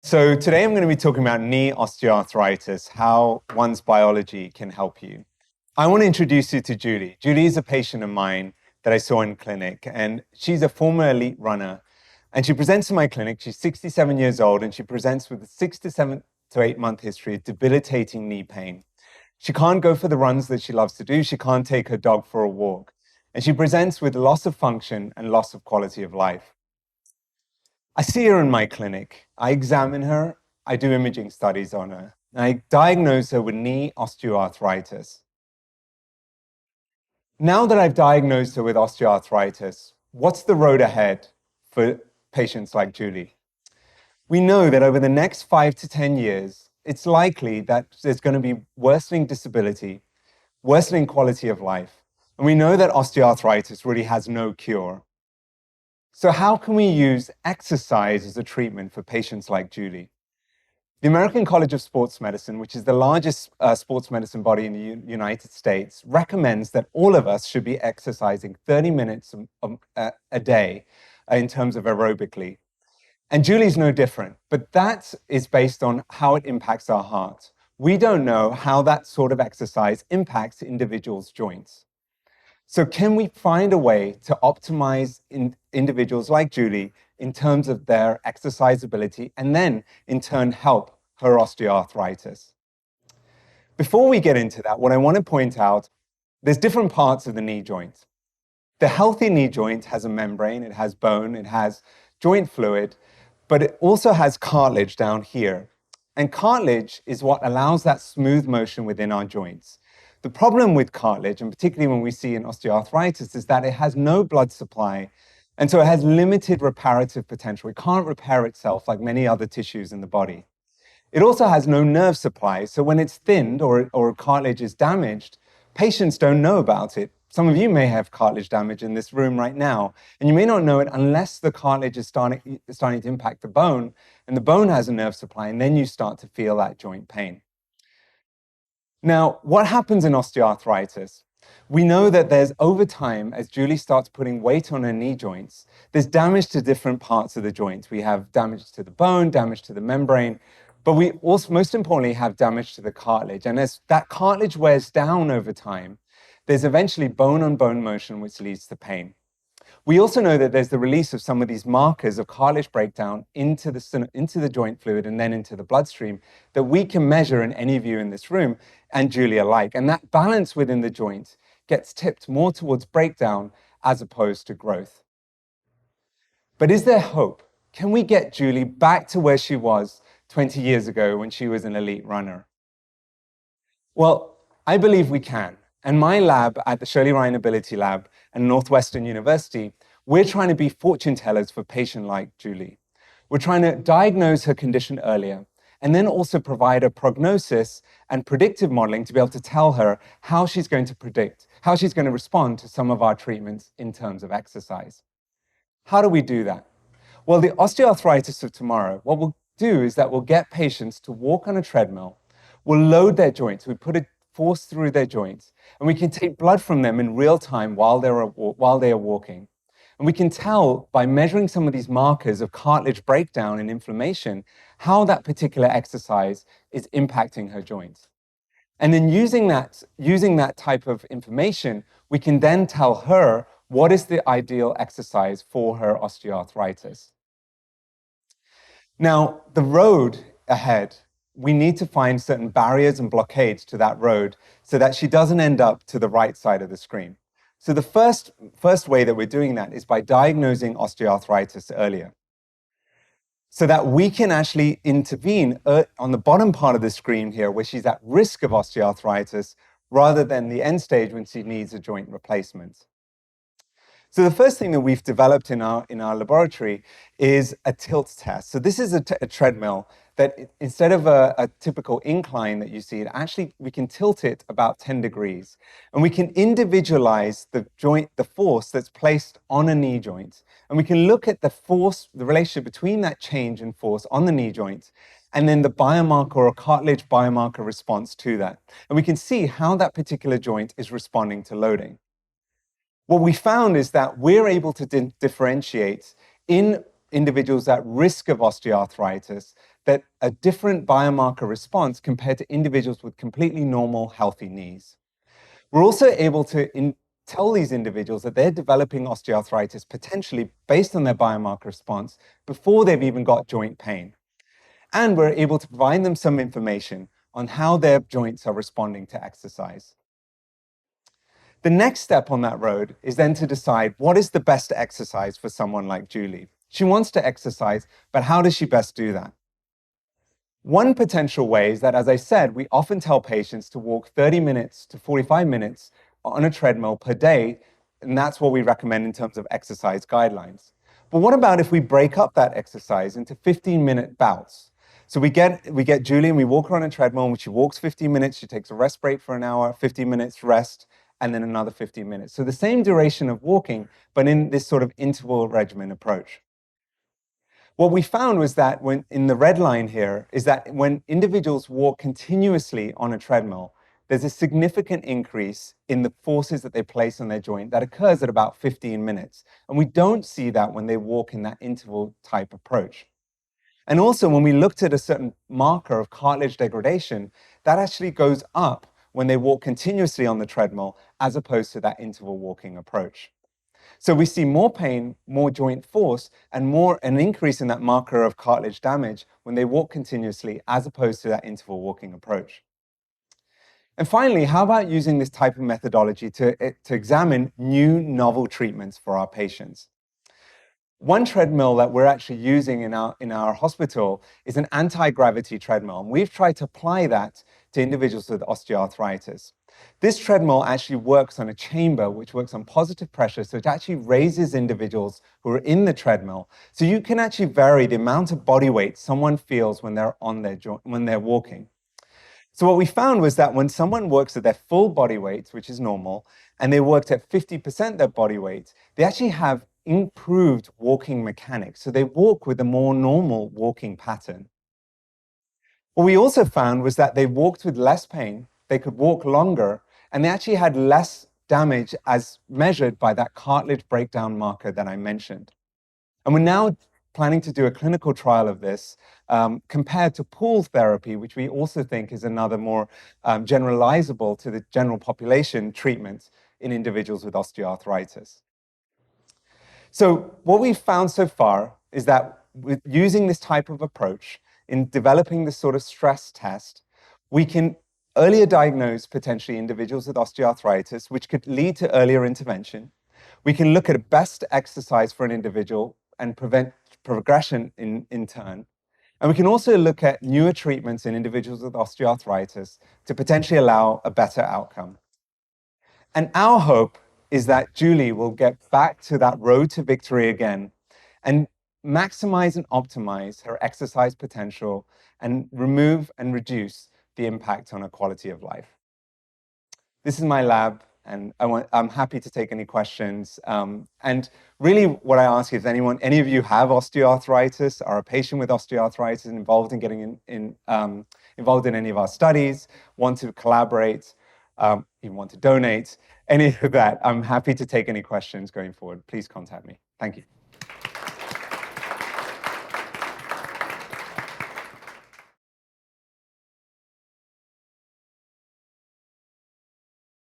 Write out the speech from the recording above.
So today I'm going to be talking about knee osteoarthritis, how one's biology can help you. I want to introduce you to Julie. Julie is a patient of mine that I saw in clinic, and she's a former elite runner. And she presents to my clinic. She's 67 years old, and she presents with a 6 to 7 to 8 month history of debilitating knee pain. She can't go for the runs that she loves to do. She can't take her dog for a walk. And she presents with loss of function and loss of quality of life. I see her in my clinic. I examine her. I do imaging studies on her. And I diagnose her with knee osteoarthritis. Now that I've diagnosed her with osteoarthritis, what's the road ahead for patients like Julie? We know that over the next 5 to 10 years, it's likely that there's going to be worsening disability, worsening quality of life. And we know that osteoarthritis really has no cure. So how can we use exercise as a treatment for patients like Julie? The American College of Sports Medicine, which is the largest sports medicine body in the United States, recommends that all of us should be exercising 30 minutes a day in terms of aerobically. And Julie's no different, but that is based on how it impacts our heart. We don't know how that sort of exercise impacts individuals' joints. So can we find a way to optimize individuals like Julie in terms of their exercise ability and then in turn help her osteoarthritis? Before we get into that, what I want to point out, there's different parts of the knee joint. The healthy knee joint has a membrane, it has bone, it has joint fluid, but it also has cartilage down here. And cartilage is what allows that smooth motion within our joints. The problem with cartilage, and particularly when we see in osteoarthritis, is that it has no blood supply, and so it has limited reparative potential. It can't repair itself like many other tissues in the body. It also has no nerve supply, so when it's thinned or cartilage is damaged, patients don't know about it. Some of you may have cartilage damage in this room right now, and you may not know it unless the cartilage is starting to impact the bone, and the bone has a nerve supply, and then you start to feel that joint pain. Now, what happens in osteoarthritis? We know that there's, over time, as Julie starts putting weight on her knee joints, there's damage to different parts of the joint. We have damage to the bone, damage to the membrane, but we also, most importantly, have damage to the cartilage. And as that cartilage wears down over time, there's eventually bone-on-bone motion, which leads to pain. We also know that there's the release of some of these markers of cartilage breakdown into the joint fluid and then into the bloodstream that we can measure in any of you in this room and Julie alike. And that balance within the joint gets tipped more towards breakdown as opposed to growth. But is there hope? Can we get Julie back to where she was 20 years ago when she was an elite runner? Well, I believe we can. And my lab at the Shirley Ryan Ability Lab and Northwestern University, we're trying to be fortune tellers for a patient like Julie. We're trying to diagnose her condition earlier and then also provide a prognosis and predictive modeling to be able to tell her how she's going to respond to some of our treatments in terms of exercise. How do we do that? Well, the osteoarthritis of tomorrow, what we'll do is that we'll get patients to walk on a treadmill, we'll load their joints, we put a force through their joints, and we can take blood from them in real time while they are walking. And we can tell by measuring some of these markers of cartilage breakdown and inflammation how that particular exercise is impacting her joints. And then using that type of information, we can then tell her what is the ideal exercise for her osteoarthritis. Now, the road ahead, we need to find certain barriers and blockades to that road so that she doesn't end up to the right side of the screen. So the first way that we're doing that is by diagnosing osteoarthritis earlier, so that we can actually intervene on the bottom part of the screen here where she's at risk of osteoarthritis rather than the end stage when she needs a joint replacement. So the first thing that we've developed in our laboratory is a tilt test. So this is a treadmill that instead of a typical incline that you see, we can tilt it about 10 degrees. And we can individualize the force that's placed on a knee joint. And we can look at the relationship between that change in force on the knee joint and then the biomarker or cartilage biomarker response to that. And we can see how that particular joint is responding to loading. What we found is that we're able to differentiate in individuals at risk of osteoarthritis that a different biomarker response compared to individuals with completely normal, healthy knees. We're also able to tell these individuals that they're developing osteoarthritis potentially based on their biomarker response before they've even got joint pain. And we're able to provide them some information on how their joints are responding to exercise. The next step on that road is then to decide what is the best exercise for someone like Julie. She wants to exercise, but how does she best do that? One potential way is that, as I said, we often tell patients to walk 30 minutes to 45 minutes on a treadmill per day, and that's what we recommend in terms of exercise guidelines. But what about if we break up that exercise into 15-minute bouts? So we get Julie and we walk her on a treadmill, and she walks 15 minutes, she takes a rest break for an hour, 15 minutes rest, and then another 15 minutes. So the same duration of walking, but in this sort of interval regimen approach. What we found was that in the red line here, is that when individuals walk continuously on a treadmill, there's a significant increase in the forces that they place on their joint that occurs at about 15 minutes. And we don't see that when they walk in that interval type approach. And also, when we looked at a certain marker of cartilage degradation, that actually goes up when they walk continuously on the treadmill as opposed to that interval walking approach. So we see more pain, more joint force, and an increase in that marker of cartilage damage when they walk continuously as opposed to that interval walking approach. And finally, how about using this type of methodology to examine new novel treatments for our patients? One treadmill that we're actually using in our hospital is an anti-gravity treadmill, and we've tried to apply that to individuals with osteoarthritis. This treadmill actually works on a chamber which works on positive pressure, so it actually raises individuals who are in the treadmill. So you can actually vary the amount of body weight someone feels when they're when they're walking. So what we found was that when someone works at their full body weight, which is normal, and they worked at 50% their body weight, they actually have improved walking mechanics. So they walk with a more normal walking pattern. What we also found was that they walked with less pain, they could walk longer, and they actually had less damage as measured by that cartilage breakdown marker that I mentioned. And we're now planning to do a clinical trial of this compared to pool therapy, which we also think is another more generalizable to the general population treatment in individuals with osteoarthritis. So what we've found so far is that with using this type of approach in developing this sort of stress test, we can earlier diagnose potentially individuals with osteoarthritis, which could lead to earlier intervention. We can look at best exercise for an individual and prevent progression in turn. And we can also look at newer treatments in individuals with osteoarthritis to potentially allow a better outcome. And our hope is that Julie will get back to that road to victory again and maximize and optimize her exercise potential and remove and reduce the impact on her quality of life. This is my lab, and I'm happy to take any questions. And really what I ask is any of you have osteoarthritis, are a patient with osteoarthritis involved in getting involved in any of our studies, want to collaborate, even want to donate, any of that, I'm happy to take any questions going forward. Please contact me. Thank you.